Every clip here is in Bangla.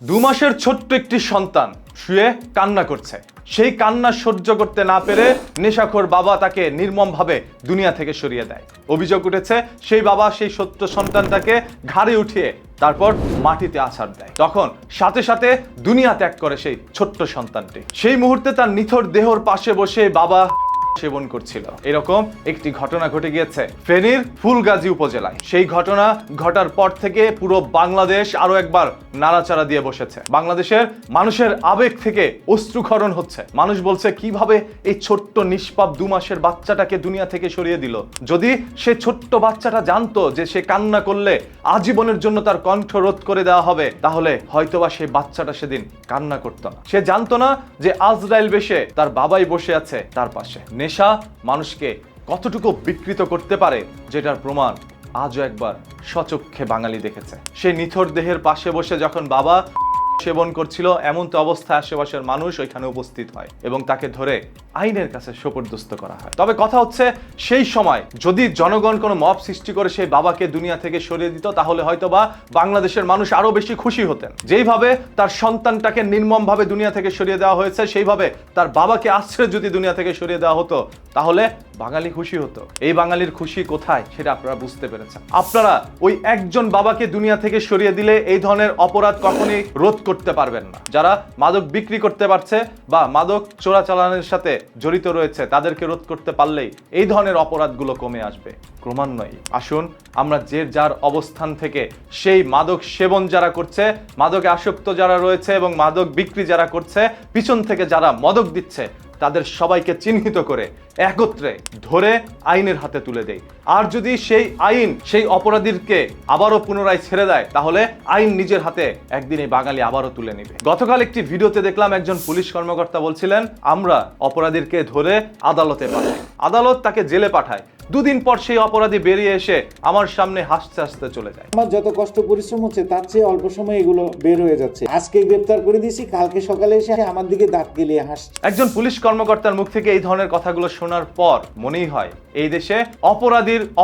2 মাসের ছোট্ট একটি সন্তান শুয়ে কান্না করছে। সেই কান্না সহ্য করতে না পেরে নেশাখোর বাবা তাকে নির্মমভাবে দুনিয়া থেকে সরিয়ে দেয়। অভিযোগ উঠেছে সেই বাবা সেই ছোট্ট সন্তানটাকে ঘাড়ে উঠিয়ে তারপর মাটিতে আছাড় দেয়। তখন সাথে সাথে দুনিয়া ত্যাগ করে সেই ছোট্ট সন্তানটি। সেই মুহূর্তে তার নিথর দেহর পাশে বসে বাবা সেবন করছিল। এরকম একটি ঘটনা ঘটে গিয়েছে ফেনীর ফুলগাজী উপজেলায়। সেই ঘটনা ঘটার পর থেকে পুরো বাংলাদেশ আরো একবার নাড়াচাড়া দিয়ে বসেছে। বাংলাদেশের মানুষের আবেগ থেকে অশ্রুক্ষরণ হচ্ছে। মানুষ বলছে কিভাবে এই ছোট্ট নিষ্পাপ 2 মাসের বাচ্চাটাকে দুনিয়া থেকে সরিয়ে দিল। যদি সে ছোট্ট বাচ্চাটা জানতো যে সে কান্না করলে আজীবনের জন্য তার কণ্ঠ রোধ করে দেওয়া হবে, তাহলে হয়তোবা সেই বাচ্চাটা সেদিন কান্না করতো না। সে জানতো না যে আজরাইল বেশে তার বাবাই বসে আছে তার পাশে। নেশা মানুষকে কতটুকু বিকৃত করতে পারে যেটার প্রমাণ আজও একবার সচক্ষে বাঙালি দেখেছে। সেই নিথর দেহের পাশে বসে যখন বাবা সেবন করছিল, এমন তো অবস্থায় আশেপাশের মানুষ ওইখানে উপস্থিত হয় এবং তাকে ধরে আইনের কাছে সোপর্দস্ত করা হয়। তবে কথা হচ্ছে, সেই সময় যদি জনগণ কোনো মব সৃষ্টি করে সেই বাবাকে দুনিয়া থেকে সরিয়ে দিত, তাহলে হয়তোবা বাংলাদেশের মানুষ আরো বেশি খুশি হতেন। যেইভাবে তার সন্তানটাকে নির্মমভাবে দুনিয়া থেকে সরিয়ে দেওয়া হয়েছে, সেইভাবে তার বাবাকে আশ্রয় যদি দুনিয়া থেকে সরিয়ে দেওয়া হতো, তাহলে বাঙালি খুশি হতো। এই বাঙালির খুশি কোথায় সেটা আপনারা বুঝতে পেরেছেন। আপনারা ওই একজন বাবাকে দুনিয়া থেকে সরিয়ে দিলে এই ধরনের অপরাধ কখনোই রোধ করতে পারবেন না। যারা মাদক বিক্রি করতে পারছে বা মাদক চোরাচালানের সাথে জড়িত রয়েছে, তাদেরকে রোধ করতে পারলেই এই ধরনের অপরাধগুলো কমে আসবে ক্রমান্বয়ে। আসুন আমরা যে যার অবস্থান থেকে সেই মাদক সেবন যারা করছে, মাদকে আসক্ত যারা রয়েছে এবং মাদক বিক্রি যারা করছে, পিছন থেকে যারা মদক দিচ্ছে, তাদের সবাইকে চিহ্নিত করে একত্রে ধরে আইনের হাতে তুলে দেয়। আর যদি সেই আইন সেই অপরাধীকে আবারও পুনরায় ছেড়ে দেয়, তাহলে আইন নিজের হাতে একদিন এই বাঙালি আবারও তুলে নেবে। গতকাল একটি ভিডিওতে দেখলাম একজন পুলিশ কর্মকর্তা বলছিলেন, আমরা অপরাধীকে ধরে আদালতে পাঠাই, আদালত তাকে জেলে পাঠায়, 2 দিন পর সেই অপরাধী বেরিয়ে এসে আমার সামনে হাসতে হাসতে চলে যায়। আমার যত কষ্ট পরিশ্রম হচ্ছে তার চেয়ে অল্প সময় এগুলো বের হয়ে যাচ্ছে। আজকে গ্রেফতার করে দিয়েছি, কালকে সকালে এসে আমার দিকে দাঁত গেলিয়ে হাসছে। একজন পুলিশ কর্মকর্তার মুখ থেকে এই ধরনের কথাগুলো শোনার পর মনেই হয় এই দেশে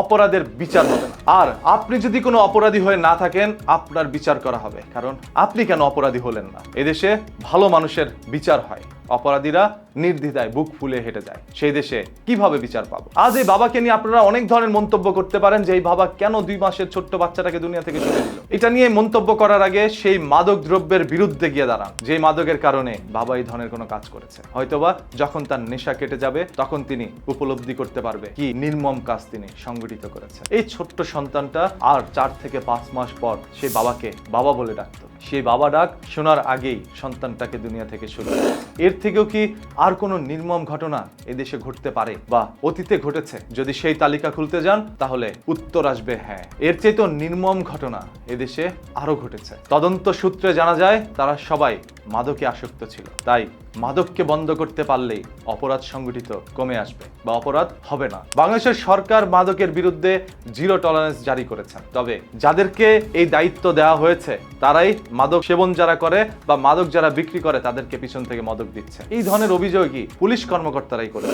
অপরাধের বিচার হবে না। আর আপনি যদি কোনো অপরাধী হয়ে না থাকেন, আপনার বিচার করা হবে, কারণ আপনি কেন অপরাধী হলেন না। এদেশে ভালো মানুষের বিচার হয়, অপরাধীরা নির্দ্বিধায় বুক ফুলে হেঁটে যায়। সেই দেশে কিভাবে বিচার পাবো? আজ এই বাবাকে নিয়ে আপনারা অনেক ধরনের মন্তব্য করতে পারেন যে এই বাবা কেন 2 মাসের ছোট্ট বাচ্চাটাকে দুনিয়া থেকে সরিয়ে দিল। এটা নিয়ে মন্তব্য করার আগে সেই মাদক দ্রব্যের বিরুদ্ধে গিয়ে দাঁড়ান, যে মাদকের কারণে বাবা এই ধরনের কোনো কাজ করেছে। হয়তোবা যখন তার নেশা কেটে যাবে, তখন তিনি উপলব্ধি করতে পারবে কি নির্মম কাজ তিনি সংগঠিত করেছেন। এই ছোট্ট সন্তানটা আর 4 থেকে 5 মাস পর সেই বাবাকে বাবা বলে ডাকতো। সেই বাবা ডাক শোনার আগেই সন্তানটাকে দুনিয়া থেকে সরিয়ে দিয়েছে। এর থেকেও কি আর কোনো নির্মম ঘটনা এদেশে ঘটতে পারে বা অতীতে ঘটেছে? যদি সেই তালিকা খুলতে যান, তাহলে উত্তর আসবে হ্যাঁ। এর চেয়ে তো নির্মম ঘটনা এদেশে আরো ঘটেছে। তদন্ত সূত্রে জানা যায় তারা সবাই মাদকে আসক্ত ছিল। তাই মাদককে বন্ধ করতে পারলেই অপরাধ সংগঠিত কমে আসবে বা অপরাধ হবে না। বাংলাদেশের সরকার মাদকের বিরুদ্ধে 0 টলারেন্স জারি করেছেন। তবে যাদেরকে এই দায়িত্ব দেওয়া হয়েছে, তারাই মাদক সেবন যারা করে বা মাদক যারা বিক্রি করে, তাদেরকে পিছন থেকে মদক দিচ্ছে। এই ধরনের অভিযোগই পুলিশ কর্মকর্তারাই করে।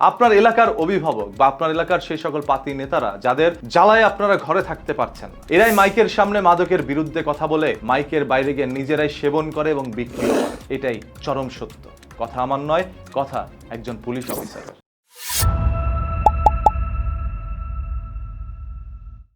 আপনার এলাকার অভিভাবক বা আপনার এলাকার সেই সকল পাতি নেতারা যাদের জ্বালায় আপনারা ঘরে থাকতে পারছেন, এরাই মাইকের সামনে মাদকের বিরুদ্ধে কথা বলে মাইকের বাইরে গিয়ে নিজেরাই সেবন করে এবং বিক্রি করে। এটাই চরম সত্য। কথা আমার নয়, কথা একজন পুলিশ অফিসারের।